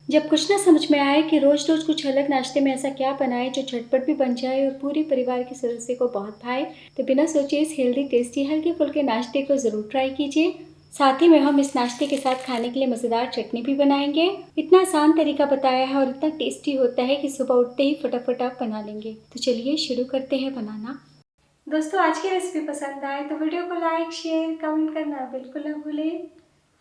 जब कुछ ना समझ में आए कि रोज रोज कुछ अलग नाश्ते में ऐसा क्या बनाए जो झटपट भी बन जाए और पूरे परिवार के सदस्य को बहुत भाए, तो बिना सोचे इस हेल्दी टेस्टी हल्के फुल्के नाश्ते को ज़रूर ट्राई कीजिए। साथ ही में हम इस नाश्ते के साथ खाने के लिए मज़ेदार चटनी भी बनाएंगे। इतना आसान तरीका बताया है और इतना टेस्टी होता है कि सुबह उठते ही फटाफट आप बना लेंगे। तो चलिए शुरू करते हैं बनाना। दोस्तों, आज की रेसिपी पसंद आए तो वीडियो को लाइक शेयर कमेंट करना बिल्कुल ना भूलें।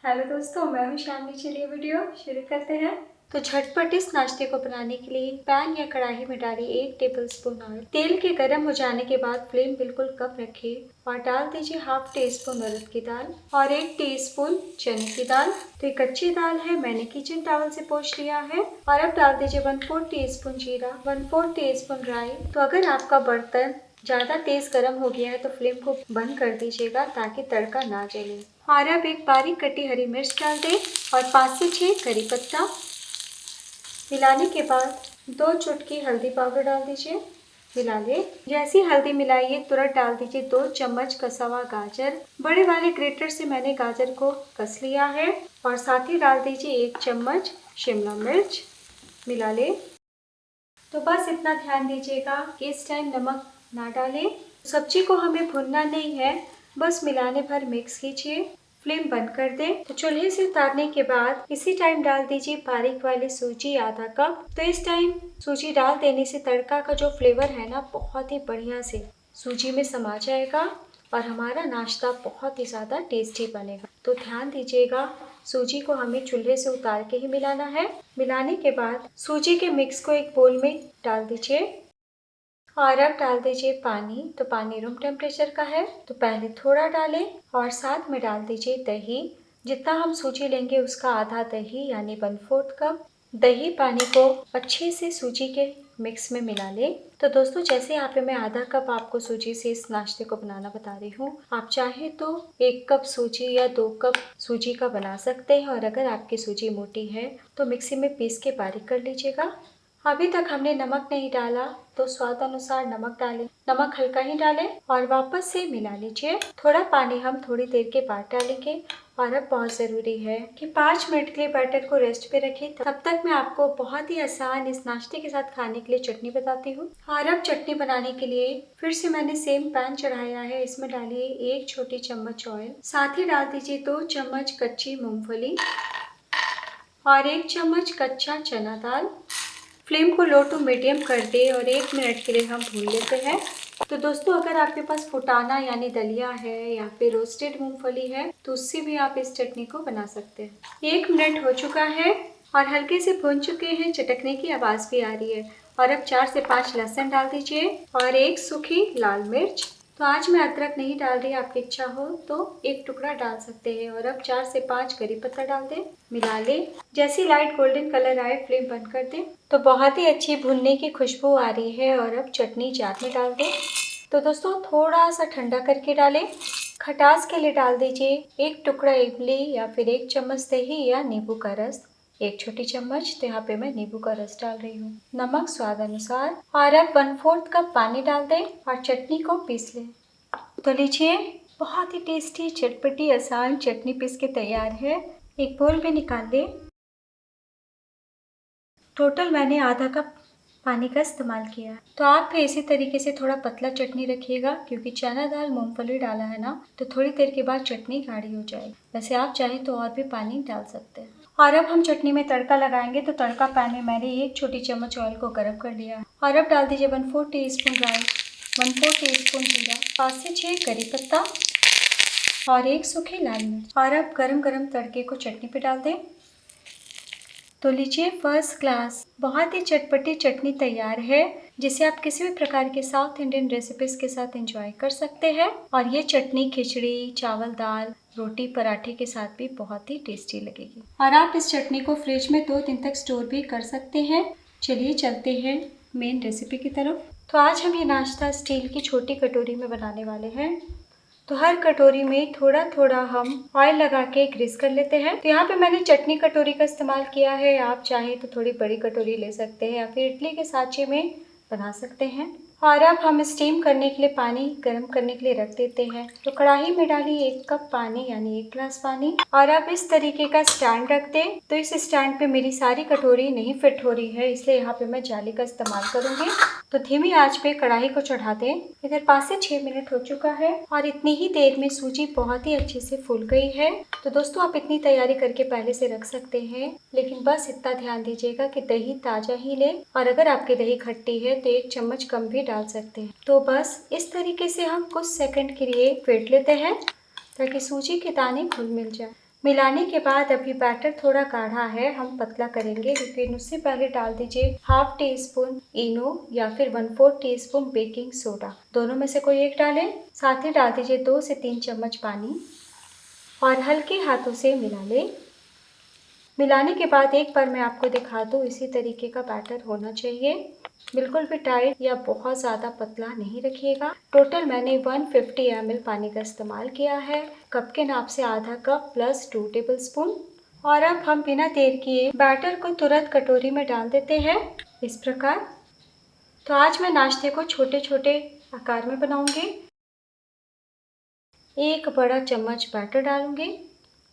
हेलो दोस्तों, मैं हूँ शामली। चलिए वीडियो शुरू करते हैं। तो झटपट इस नाश्ते को बनाने के लिए पैन या कढ़ाई में डालिए 1 टेबलस्पून ऑयल। तेल के गर्म हो जाने के बाद फ्लेम बिल्कुल कम रखें और डाल दीजिए हाफ टी स्पून उड़द की दाल और 1 टीस्पून चने की दाल। तो ये कच्ची दाल है, मैंने किचन टॉवल से पोंछ लिया है। और अब डाल दीजिए 1/4 टीस्पून जीरा, 1/4 टीस्पून राई। तो अगर आपका बर्तन ज़्यादा तेज गर्म हो गया है तो फ्लेम को बंद कर दीजिएगा ताकि तड़का ना जले। और अब एक बारीक कटी हरी मिर्च डाल दें और 5 से 6 करी पत्ता। मिलाने के बाद 2 चुटकी हल्दी पाउडर डाल दीजिए। मिला ले। जैसी हल्दी मिलाइए तुरंत डाल दीजिए 2 चम्मच कसा हुआ गाजर। बड़े वाले ग्रेटर से मैंने गाजर को कस लिया है। और साथ ही डाल दीजिए 1 चम्मच शिमला मिर्च। मिला ले। तो बस इतना ध्यान दीजिएगा कि इस टाइम नमक ना डालें। सब्जी को हमें भुनना नहीं है, बस मिलाने भर मिक्स कीजिए। फ्लेम बंद कर दें। तो चूल्हे से उतारने के बाद इसी टाइम डाल दीजिए बारीक वाली सूजी आधा कप। तो इस टाइम सूजी डाल देने से तड़का का जो फ्लेवर है ना, बहुत ही बढ़िया से सूजी में समा जाएगा और हमारा नाश्ता बहुत ही ज़्यादा टेस्टी बनेगा। तो ध्यान दीजिएगा, सूजी को हमें चूल्हे से उतार के ही मिलाना है। मिलाने के बाद सूजी के मिक्स को एक बोल में डाल दीजिए और अब डाल दीजिए पानी। तो पानी रूम टेम्परेचर का है, तो पहले थोड़ा डालें और साथ में डाल दीजिए दही। जितना हम सूजी लेंगे उसका आधा दही यानी 1/4 कप। दही पानी को अच्छे से सूजी के मिक्स में मिला लें। तो दोस्तों, जैसे यहाँ पे मैं आधा कप आपको सूजी से इस नाश्ते को बनाना बता रही हूँ, आप चाहे तो 1 कप सूजी या 2 कप सूजी का बना सकते हैं। और अगर आपकी सूजी मोटी है तो मिक्सी में पीस के बारीक कर लीजिएगा। अभी तक हमने नमक नहीं डाला, तो स्वाद अनुसार नमक डालें। नमक हल्का ही डालें और वापस से मिला लीजिए। थोड़ा पानी हम थोड़ी देर के बाद डालेंगे। और अब बहुत ज़रूरी है कि 5 मिनट के लिए बैटर को रेस्ट पे रखें। तब तक मैं आपको बहुत ही आसान इस नाश्ते के साथ खाने के लिए चटनी बताती हूँ। और अब चटनी बनाने के लिए फिर से मैंने सेम पैन चढ़ाया है। इसमें डालिए 1 छोटी चम्मच ऑयल। साथ ही डाल दीजिए 2 चम्मच कच्ची मूंगफली और 1 चम्मच कच्चा चना दाल। फ्लेम को लो टू मीडियम कर दे और 1 मिनट के लिए हम भून लेते हैं। तो दोस्तों, अगर आपके पास फुटाना यानी दलिया है या फिर रोस्टेड मूंगफली है तो उससे भी आप इस चटनी को बना सकते हैं। 1 मिनट हो चुका है और हल्के से भून चुके हैं, चटकने की आवाज़ भी आ रही है। और अब 4 से 5 लहसुन डाल दीजिए और 1 सूखी लाल मिर्च। तो आज मैं अदरक नहीं डाल रही, आपकी इच्छा हो तो 1 टुकड़ा डाल सकते हैं। और अब 4 से 5 करी पत्ता डाल दें। मिला लें। जैसे लाइट गोल्डन कलर आए फ्लेम बंद कर दें। तो बहुत ही अच्छी भुनने की खुशबू आ रही है। और अब चटनी जार में डाल दें। तो दोस्तों, थोड़ा सा ठंडा करके डालें। खटास के लिए डाल दीजिए 1 टुकड़ा इमली या फिर 1 चम्मच दही या नींबू का रस, 1 छोटी चम्मच। तो यहाँ पे मैं नींबू का रस डाल रही हूँ। नमक स्वाद अनुसार। और अब 1/4 कप पानी डाल दें और चटनी को पीस लें। तो लीजिए, बहुत ही टेस्टी चटपटी आसान चटनी पीस के तैयार है। एक बोल में निकाल लें। टोटल मैंने आधा कप पानी का इस्तेमाल किया। तो आप भी इसी तरीके से थोड़ा पतला चटनी रखिएगा, क्योंकि चना दाल मूंगफली डाला है ना, तो थोड़ी देर के बाद चटनी गाढ़ी हो जाएगी। वैसे आप चाहें तो और भी पानी डाल सकते हैं। और अब हम चटनी में तड़का लगाएंगे। तो तड़का पैन में मैंने 1 छोटी चम्मच ऑयल को गर्म कर लिया है। और अब डाल दीजिए 1/4 टीस्पून राई, 1/4 टीस्पून जीरा, 5 से 6 करी पत्ता और 1 सूखी लाल मिर्च। और अब गरम गरम तड़के को चटनी पे डाल दें। तो लीजिए, फर्स्ट क्लास बहुत ही चटपटी चटनी तैयार है, जिसे आप किसी भी प्रकार के साउथ इंडियन रेसिपीज के साथ एंजॉय कर सकते हैं। और ये चटनी खिचड़ी, चावल, दाल, रोटी, पराठे के साथ भी बहुत ही टेस्टी लगेगी। और आप इस चटनी को फ्रिज में 2 दिन तक स्टोर भी कर सकते हैं। चलिए चलते हैं मेन रेसिपी की तरफ। तो आज हम ये नाश्ता स्टील की छोटी कटोरी में बनाने वाले हैं। तो हर कटोरी में थोड़ा थोड़ा हम ऑयल लगा के ग्रीस कर लेते हैं। तो यहाँ पे मैंने चटनी कटोरी का इस्तेमाल किया है। आप चाहें तो थोड़ी बड़ी कटोरी ले सकते हैं या फिर इडली के साँचे में बना सकते हैं। और अब हम स्टीम करने के लिए पानी गर्म करने के लिए रख देते हैं। तो कढ़ाई में डालिए 1 कप पानी यानी 1 गिलास पानी। और अब इस तरीके का स्टैंड रख दें। तो इस स्टैंड पे मेरी सारी कटोरी नहीं फिट हो रही है, इसलिए यहाँ पे मैं जाली का इस्तेमाल करूंगी। तो धीमी आंच पे कढ़ाई को चढ़ा दें। इधर 5 से 6 मिनट हो चुका है और इतनी ही देर में सूजी बहुत ही अच्छे से फूल गई है। तो दोस्तों आप इतनी तैयारी करके पहले से रख सकते हैं, लेकिन बस इतना ध्यान दीजिएगा कि दही ताजा ही लें। और अगर आपकी दही खट्टी है तो 1 चम्मच कम भी डाल सकते हैं। तो बस इस तरीके से हम कुछ सेकंड के लिए फेंट लेते हैं ताकि सूजी के दाने घुल मिल जाए। मिलाने के बाद अभी बैटर थोड़ा गाढ़ा है, हम पतला करेंगे, लेकिन उससे पहले डाल दीजिए हाफ टी स्पून इनो या फिर 1/4 टीस्पून बेकिंग सोडा, दोनों में से कोई एक डालें। साथ ही डाल दीजिए 2 से 3 चम्मच पानी और हल्के हाथों से मिला लें। मिलाने के बाद एक बार मैं आपको दिखा दूँ, इसी तरीके का बैटर होना चाहिए, बिल्कुल भी टाइट या बहुत ज़्यादा पतला नहीं रखिएगा। टोटल मैंने 150 ml पानी का इस्तेमाल किया है, कप के नाप से आधा कप प्लस 2 टेबलस्पून। और अब हम बिना देर किए बैटर को तुरंत कटोरी में डाल देते हैं इस प्रकार। तो आज मैं नाश्ते को छोटे छोटे आकार में बनाऊंगी। 1 बड़ा चम्मच बैटर डालूंगी,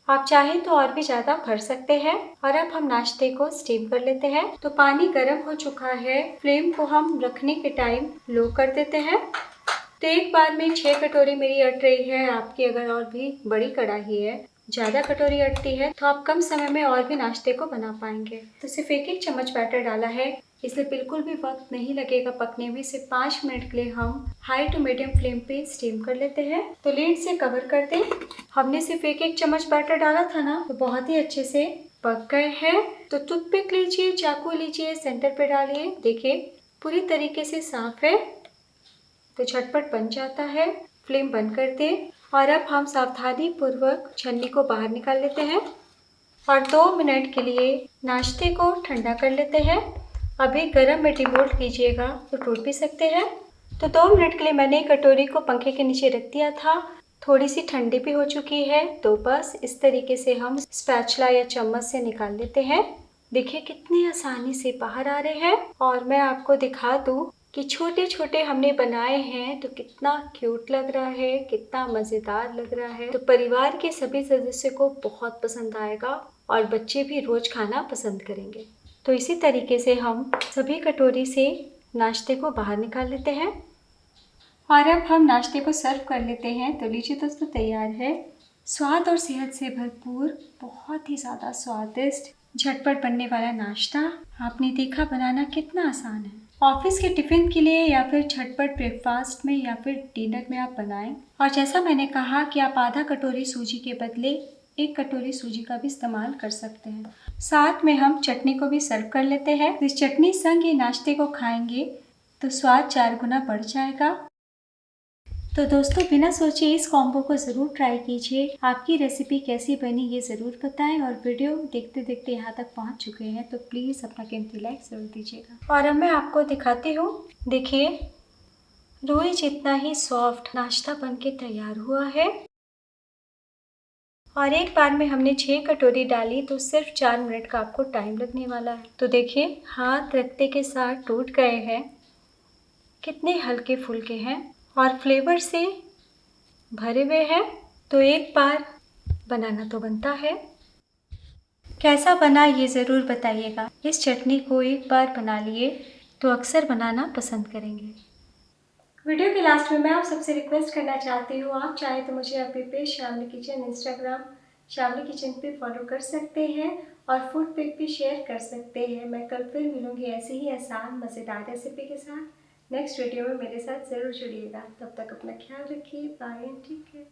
आप चाहें तो और भी ज़्यादा भर सकते हैं। और अब हम नाश्ते को स्टीम कर लेते हैं। तो पानी गर्म हो चुका है, फ्लेम को हम रखने के टाइम लो कर देते हैं। तो एक बार में 6 कटोरी मेरी अट रही है। आपकी अगर और भी बड़ी कढ़ाई है, ज़्यादा कटोरी अटती है, तो आप कम समय में और भी नाश्ते को बना पाएंगे। तो सिर्फ 1 चम्मच बैटर डाला है, इसलिए बिल्कुल भी वक्त नहीं लगेगा पकने में। सिर्फ 5 मिनट के लिए हम हाई टू मीडियम फ्लेम पे स्टीम कर लेते हैं। तो लीड से कवर कर दें। हमने सिर्फ 1 चम्मच बैटर डाला था ना, तो बहुत ही अच्छे से पक गए हैं। तो टूथपिक लीजिए, चाकू लीजिए, सेंटर पे डालिए, देखिए पूरी तरीके से साफ है, तो झटपट बन जाता है। फ्लेम बंद कर दें और अब हम सावधानी पूर्वक छन्नी को बाहर निकाल लेते हैं और 2 मिनट के लिए नाश्ते को ठंडा कर लेते हैं। अभी गर्म में डिमोल्ड कीजिएगा तो टूट भी सकते हैं। तो 2 मिनट के लिए मैंने कटोरी को पंखे के नीचे रख दिया था, थोड़ी सी ठंडी भी हो चुकी है। तो बस इस तरीके से हम स्पैचुला या चम्मच से निकाल लेते हैं। देखिए कितनी आसानी से बाहर आ रहे हैं। और मैं आपको दिखा दूं कि छोटे छोटे हमने बनाए हैं तो कितना क्यूट लग रहा है, कितना मज़ेदार लग रहा है। तो परिवार के सभी सदस्य को बहुत पसंद आएगा और बच्चे भी रोज खाना पसंद करेंगे। तो इसी तरीके से हम सभी कटोरी से नाश्ते को बाहर निकाल लेते हैं और अब हम नाश्ते को सर्व कर लेते हैं। तो लीजिए दोस्तों, तैयार है स्वाद और सेहत से भरपूर, बहुत ही ज़्यादा स्वादिष्ट, झटपट बनने वाला नाश्ता। आपने देखा बनाना कितना आसान है। ऑफिस के टिफ़िन के लिए या फिर झटपट ब्रेकफास्ट में या फिर डिनर में आप बनाएं। और जैसा मैंने कहा कि आप आधा कटोरी सूजी के बदले 1 कटोरी सूजी का भी इस्तेमाल कर सकते हैं। साथ में हम चटनी को भी सर्व कर लेते हैं। इस चटनी संग ये नाश्ते को खाएंगे तो स्वाद 4 गुना बढ़ जाएगा। तो दोस्तों बिना सोचे इस कॉम्बो को ज़रूर ट्राई कीजिए। आपकी रेसिपी कैसी बनी ये ज़रूर बताएं। और वीडियो देखते देखते यहाँ तक पहुँच चुके हैं तो प्लीज़ अपना कीमती लाइक ज़रूर दीजिएगा। और अब मैं आपको दिखाती हूँ, देखिए रुई जितना ही सॉफ्ट नाश्ता बनके तैयार हुआ है। और एक बार में हमने 6 कटोरी डाली तो सिर्फ 4 मिनट का आपको टाइम लगने वाला है। तो देखिए हाथ रखते के साथ टूट गए हैं, कितने हल्के फुल्के हैं और फ्लेवर से भरे हुए हैं। तो एक बार बनाना तो बनता है। कैसा बना ये ज़रूर बताइएगा। इस चटनी को एक बार बना लिए तो अक्सर बनाना पसंद करेंगे। वीडियो के लास्ट में मैं आप सबसे रिक्वेस्ट करना चाहती हूँ, आप चाहे तो मुझे अपने page Shamli kitchen Instagram Shamli kitchen पे फॉलो कर सकते हैं और फूड पिक भी शेयर कर सकते हैं। मैं कल फिर मिलूँगी ऐसे ही आसान मज़ेदार रेसिपी के साथ। नेक्स्ट वीडियो में मेरे साथ ज़रूर जुड़िएगा। तब तक अपना ख्याल रखिए। बाय, ठीक है।